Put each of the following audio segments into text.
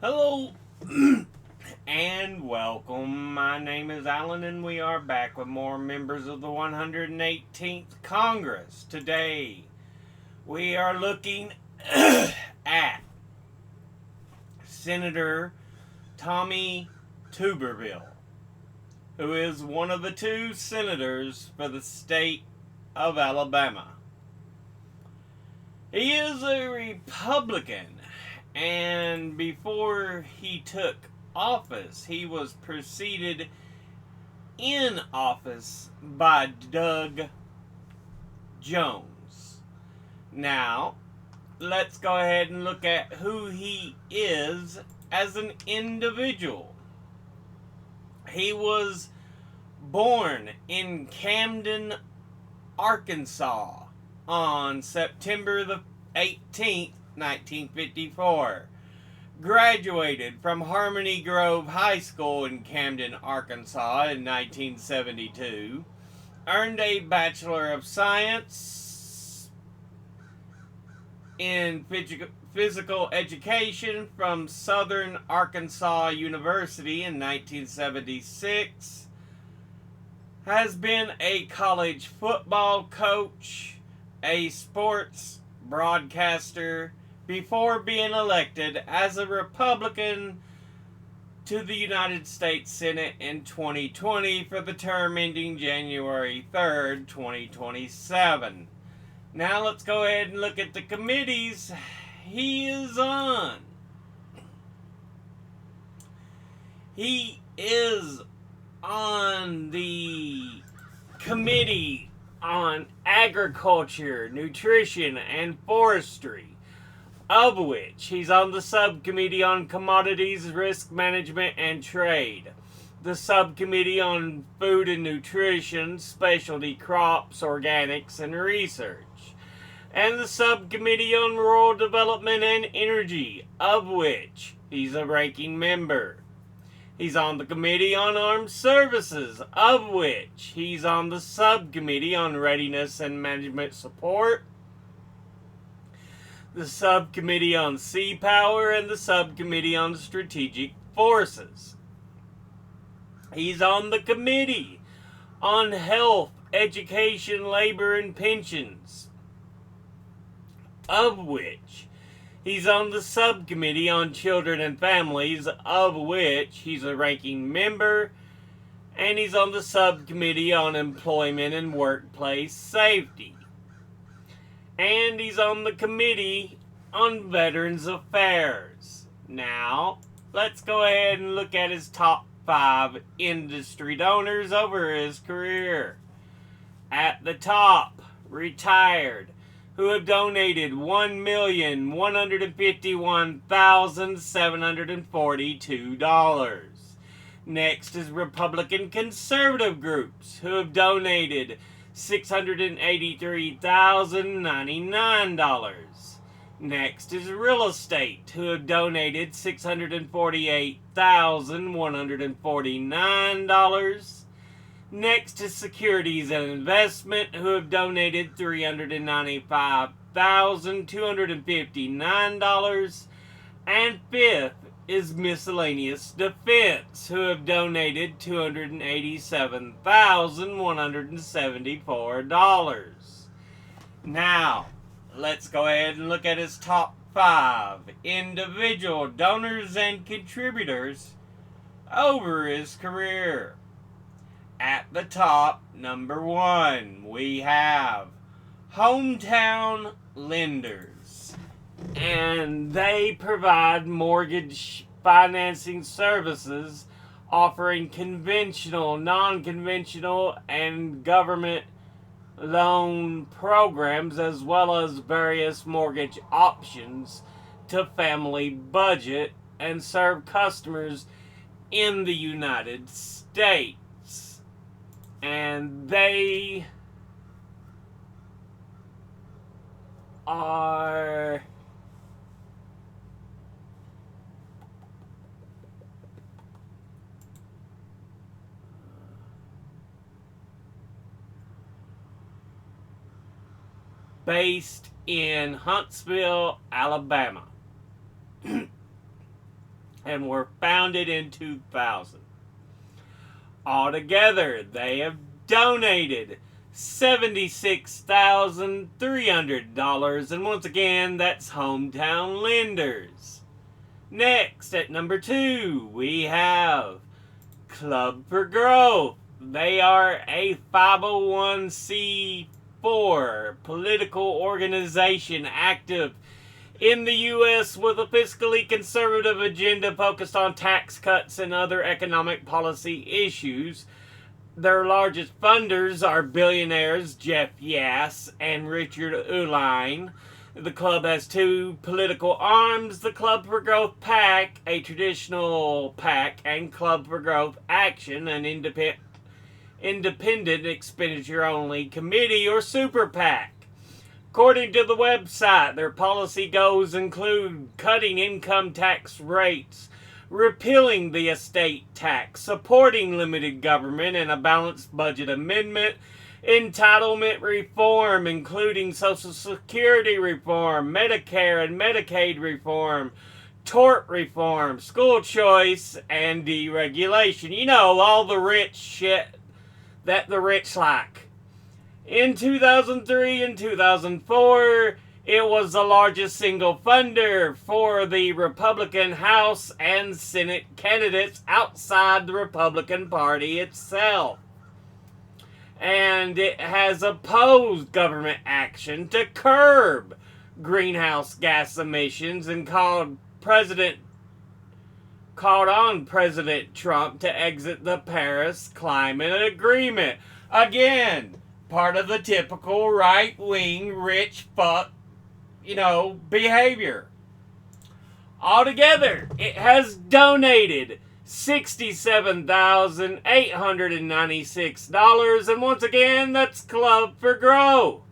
Hello and welcome. My name is Alan, and we are back with more members of the 118th Congress. Today, we are looking at Senator Tommy Tuberville, who is one of the two senators for the state of Alabama. He is a Republican, and before he took office, he was preceded in office by Doug Jones. Now, let's go ahead and look at who he is as an individual. He was born in Camden, Arkansas on September the 18th, 1954. Graduated from Harmony Grove High School in Camden, Arkansas in 1972. Earned a Bachelor of Science in Physical Education from Southern Arkansas University in 1976. Has been a college football coach, a sports broadcaster, before being elected as a Republican to the United States Senate in 2020 for the term ending January 3rd, 2027. Now let's go ahead and look at the committees he is on. He is on the Committee on Agriculture, Nutrition, and Forestry, of which he's on the Subcommittee on Commodities, Risk Management, and Trade, the Subcommittee on Food and Nutrition, Specialty Crops, Organics, and Research, and the Subcommittee on Rural Development and Energy, of which he's a ranking member. He's on the Committee on Armed Services, of which he's on the Subcommittee on Readiness and Management Support, the Subcommittee on Sea Power, and the Subcommittee on Strategic Forces. He's on the Committee on Health, Education, Labor, and Pensions, of which he's on the Subcommittee on Children and Families, of which he's a ranking member, and he's on the Subcommittee on Employment and Workplace Safety. And he's on the Committee on Veterans Affairs. Now, let's go ahead and look at his top 5 industry donors over his career. At the top, retired, who have donated $1,151,742. Next is Republican conservative groups, who have donated $683,099. Next is real estate, who have donated $648,149. Next is Securities and Investment, who have donated $395,259. And fifth is Miscellaneous Defense, who have donated $287,174. Now, let's go ahead and look at his top 5 individual donors and contributors over his career. At the top, number 1, we have Hometown Lenders, and they provide mortgage financing services offering conventional, non-conventional, and government loan programs, as well as various mortgage options to family budget, and serve customers in the United States. And they are based in Huntsville, Alabama. and were founded in 2000. Altogether, they have donated $76,300, and once again, that's hometown lenders. Next, at number 2, we have Club for Growth. They are a 501c4 political organization active in the U.S. with a fiscally conservative agenda focused on tax cuts and other economic policy issues. Their largest funders are billionaires Jeff Yass and Richard Uihlein. The club has 2 political arms, the Club for Growth PAC, a traditional PAC, and Club for Growth Action, an independent expenditure-only committee or super PAC. According to the website, their policy goals include cutting income tax rates, repealing the estate tax, supporting limited government and a balanced budget amendment, entitlement reform, including Social Security reform, Medicare and Medicaid reform, tort reform, school choice, and deregulation. You know, all the rich shit that the rich like. In 2003 and 2004, it was the largest single funder for the Republican House and Senate candidates outside the Republican Party itself. And it has opposed government action to curb greenhouse gas emissions and called on President Trump to exit the Paris Climate Agreement. Again, part of the typical right-wing, rich fuck, behavior. Altogether, it has donated $67,896, and once again, that's Club for Growth.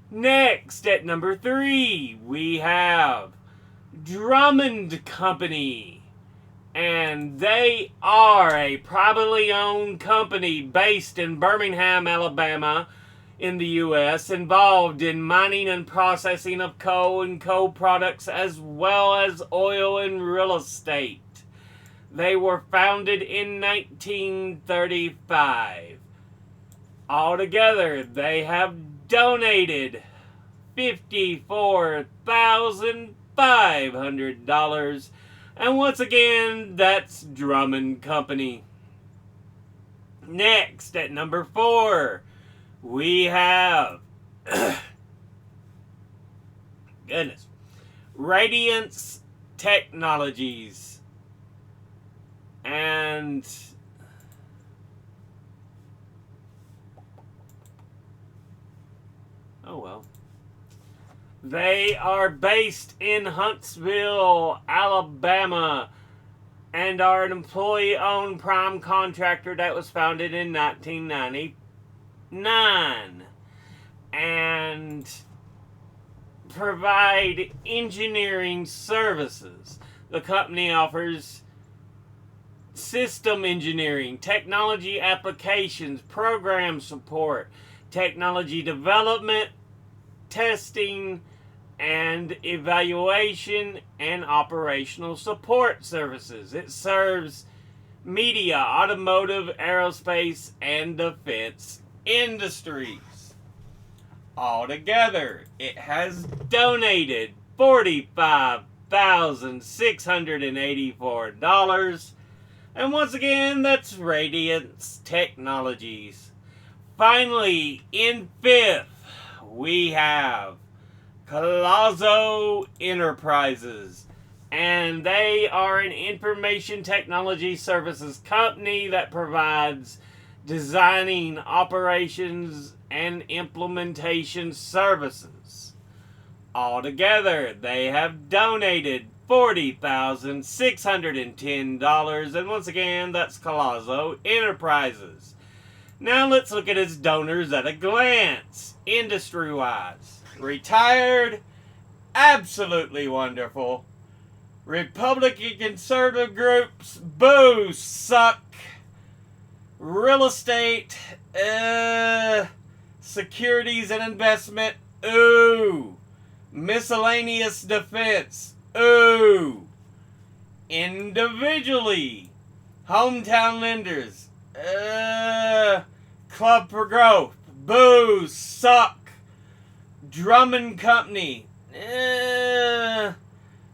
Next, at number 3, we have Drummond Company. And they are a privately owned company based in Birmingham, Alabama, in the U.S., involved in mining and processing of coal and coal products as well as oil and real estate. They were founded in 1935. Altogether, they have donated $54,500. And once again, that's Drummond Company. Next, at number 4, we have Radiance Technologies. And they are based in Huntsville, Alabama, and are an employee-owned prime contractor that was founded in 1999. And provide engineering services. The company offers system engineering, technology applications, program support, technology development, testing, and evaluation and operational support services. It serves media, automotive, aerospace, and defense industries. Altogether, it has donated $45,684. And once again, that's Radiance Technologies. Finally, in 5th, we have Colazo Enterprises. And they are an information technology services company that provides designing, operations, and implementation services. Altogether, they have donated $40,610. And once again, that's Colazo Enterprises. Now let's look at its donors at a glance, industry-wise. Retired, absolutely wonderful. Republican conservative groups, boo, suck. Real estate, securities and investment, ooh. Miscellaneous defense, ooh. individually. Hometown lenders. Club for Growth. Boo. Suck. Drummond Company.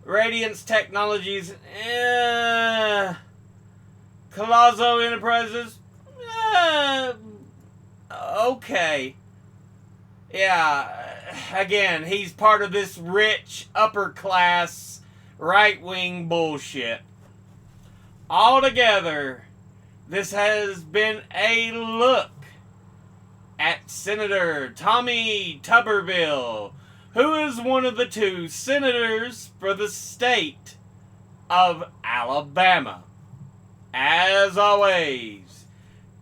Radiance Technologies. Colazzo Enterprises. Okay. Yeah, again, he's part of this rich, upper class, right-wing bullshit. Altogether, this has been a look at Senator Tommy Tuberville, who is one of the 2 senators for the state of Alabama. As always,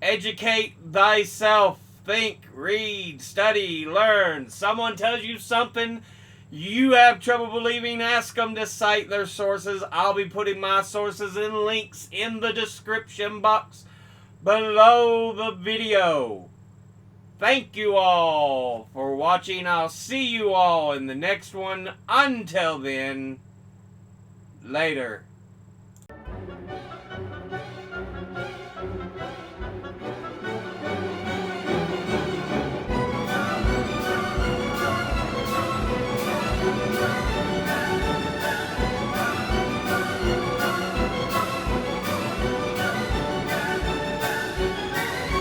educate thyself. Think, read, study, learn. Someone tells you something you have trouble believing, ask them to cite their sources. I'll be putting my sources and links in the description box below the video. Thank you all for watching. I'll see you all in the next one. Until then, later.